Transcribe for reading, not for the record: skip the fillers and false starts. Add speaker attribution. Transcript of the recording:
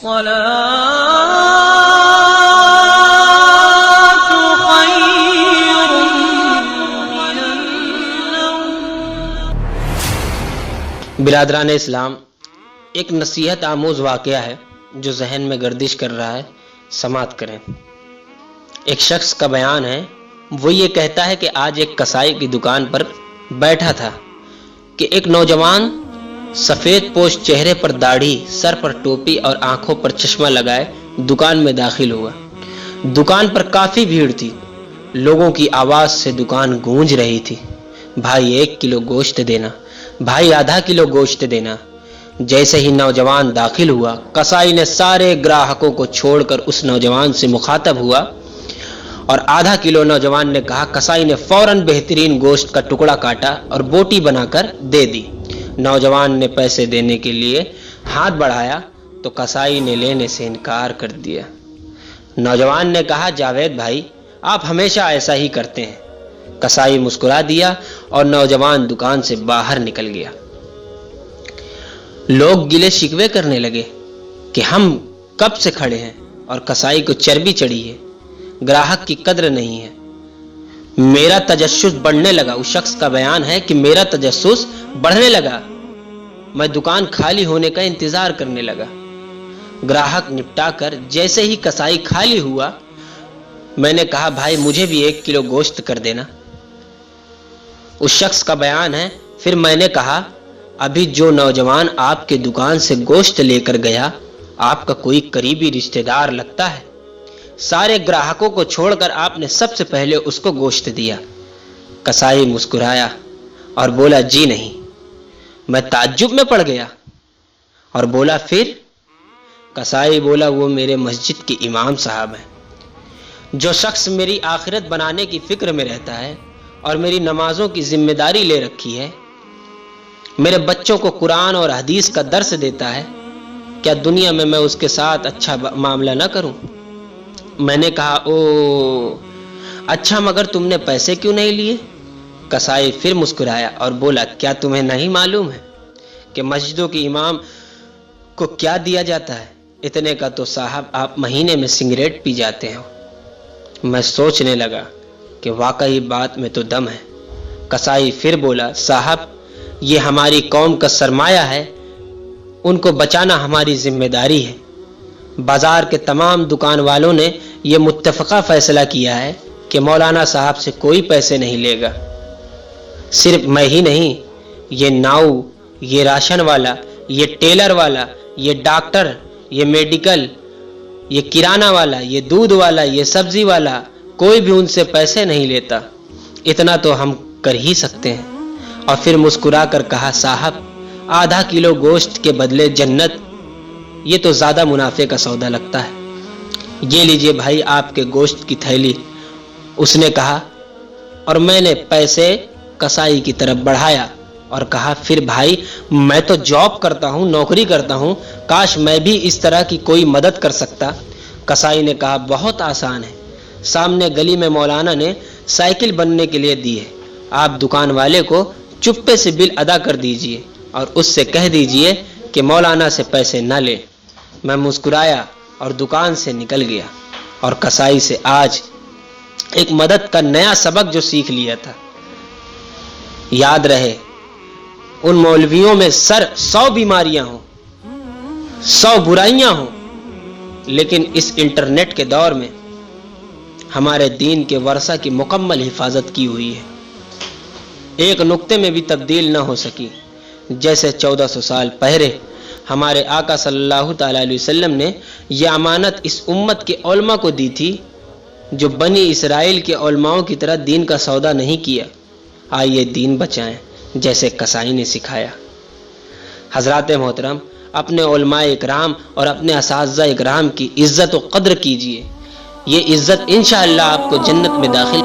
Speaker 1: برادران اسلام، ایک نصیحت آموز واقعہ ہے جو ذہن میں گردش کر رہا ہے، سماعت کریں۔ ایک شخص کا بیان ہے، وہ یہ کہتا ہے کہ آج ایک کسائی کی دکان پر بیٹھا تھا کہ ایک نوجوان سفید پوش، چہرے پر داڑھی، سر پر ٹوپی اور آنکھوں پر چشمہ لگائے دکان میں داخل ہوا۔ دکان پر کافی بھیڑ تھی، لوگوں کی آواز سے دکان گونج رہی تھی۔ بھائی 1 کلو گوشت دینا، بھائی آدھا کلو گوشت دینا۔ جیسے ہی نوجوان داخل ہوا، کسائی نے سارے گراہکوں کو چھوڑ کر اس نوجوان سے مخاطب ہوا اور آدھا کلو نوجوان نے کہا۔ کسائی نے فوراً بہترین گوشت کا ٹکڑا کاٹا اور بوٹی بنا کر دے دی۔ نوجوان نے پیسے دینے کے لیے ہاتھ بڑھایا تو کسائی نے لینے سے انکار کر دیا۔ نوجوان نے کہا، جاوید بھائی، آپ ہمیشہ ایسا ہی کرتے ہیں۔ کسائی مسکرا دیا اور نوجوان دکان سے باہر نکل گیا۔ لوگ گلے شکوے کرنے لگے کہ ہم کب سے کھڑے ہیں اور کسائی کو چربی چڑھی ہے، گراہک کی قدر نہیں ہے۔ میرا تجسس بڑھنے لگا۔ اس شخص کا بیان ہے کہ میرا تجسس بڑھنے لگا، میں دکان خالی ہونے کا انتظار کرنے لگا۔ گراہک نپٹا کر جیسے ہی کسائی خالی ہوا، میں نے کہا، بھائی مجھے بھی 1 کلو گوشت کر دینا۔ اس شخص کا بیان ہے، پھر میں نے کہا، ابھی جو نوجوان آپ کے دکان سے گوشت لے کر گیا آپ کا کوئی قریبی رشتہ دار لگتا ہے؟ سارے گراہکوں کو چھوڑ کر آپ نے سب سے پہلے اس کو گوشت دیا۔ کسائی مسکرایا اور بولا، جی نہیں۔ میں تعجب میں پڑ گیا اور بولا، پھر؟ کسائی بولا، وہ میرے مسجد کے امام صاحب ہیں۔ جو شخص میری آخرت بنانے کی فکر میں رہتا ہے اور میری نمازوں کی ذمہ داری لے رکھی ہے، میرے بچوں کو قرآن اور حدیث کا درس دیتا ہے، کیا دنیا میں اس کے ساتھ اچھا معاملہ نہ کروں؟ میں نے کہا، او اچھا، مگر تم نے پیسے کیوں نہیں لیے؟ کسائی پھر مسکرایا اور بولا، کیا تمہیں نہیں معلوم ہے کہ مسجدوں کے امام کو کیا دیا جاتا ہے؟ اتنے کا تو صاحب آپ مہینے میں سگریٹ پی جاتے ہو۔ میں سوچنے لگا کہ واقعی بات میں تو دم ہے۔ کسائی پھر بولا، صاحب یہ ہماری قوم کا سرمایہ ہے، ان کو بچانا ہماری ذمہ داری ہے۔ بازار کے تمام دکان والوں نے یہ متفقہ فیصلہ کیا ہے کہ مولانا صاحب سے کوئی پیسے نہیں لے گا۔ صرف میں ہی نہیں، یہ ناؤ، یہ راشن والا، یہ ٹیلر والا، یہ ڈاکٹر، یہ میڈیکل، یہ کرانہ والا، یہ دودھ والا، یہ سبزی والا، کوئی بھی ان سے پیسے نہیں لیتا۔ اتنا تو ہم کر ہی سکتے ہیں۔ اور پھر مسکرا کر کہا، صاحب آدھا کلو گوشت کے بدلے جنت، یہ تو زیادہ منافع کا سودا لگتا ہے۔ یہ لیجئے بھائی آپ کے گوشت کی تھیلی، اس نے کہا، اور میں نے پیسے کسائی کی طرف بڑھایا اور کہا، پھر بھائی میں تو جاب کرتا ہوں، نوکری کرتا ہوں، کاش میں بھی اس طرح کی کوئی مدد کر سکتا۔ کسائی نے کہا، بہت آسان ہے، سامنے گلی میں مولانا نے سائیکل بننے کے لیے دی ہے، آپ دکان والے کو چپے سے بل ادا کر دیجئے اور اس سے کہہ دیجئے کہ مولانا سے پیسے نہ لے۔ میں مسکرایا اور دکان سے نکل گیا اور کسائی سے آج ایک مدد کا نیا سبق جو سیکھ لیا تھا۔ یاد رہے، ان مولویوں میں 100 بیماریاں ہوں، 100 برائیاں ہوں، لیکن اس انٹرنیٹ کے دور میں ہمارے دین کے ورثہ کی مکمل حفاظت کی ہوئی ہے، ایک نقطے میں بھی تبدیل نہ ہو سکی۔ جیسے 1400 سال پہلے ہمارے آقا صلی اللہ تعالیٰ علیہ وسلم نے یہ امانت اس امت کے علماء کو دی تھی، جو بنی اسرائیل کے علماؤں کی طرح دین کا سودا نہیں کیا۔ آئیے دین بچائیں جیسے کسائی نے سکھایا۔ حضرات محترم، اپنے علماء اکرام اور اپنے اساتذہ اکرام کی عزت و قدر کیجیے، یہ عزت انشاءاللہ آپ کو جنت میں داخل